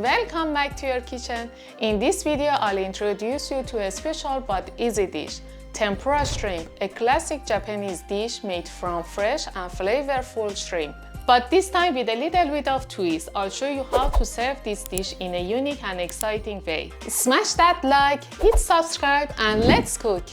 welcome back to your kitchen. In this video, I'll introduce you to a special but easy dish, tempura shrimp, a classic Japanese dish made from fresh and flavorful shrimp. But this time with a little bit of twist, I'll show you how to serve this dish in a unique and exciting way. Smash that like, hit subscribe, and let's cook!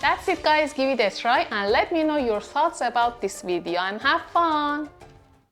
That's it guys, give it a try and let me know your thoughts about this video and have fun!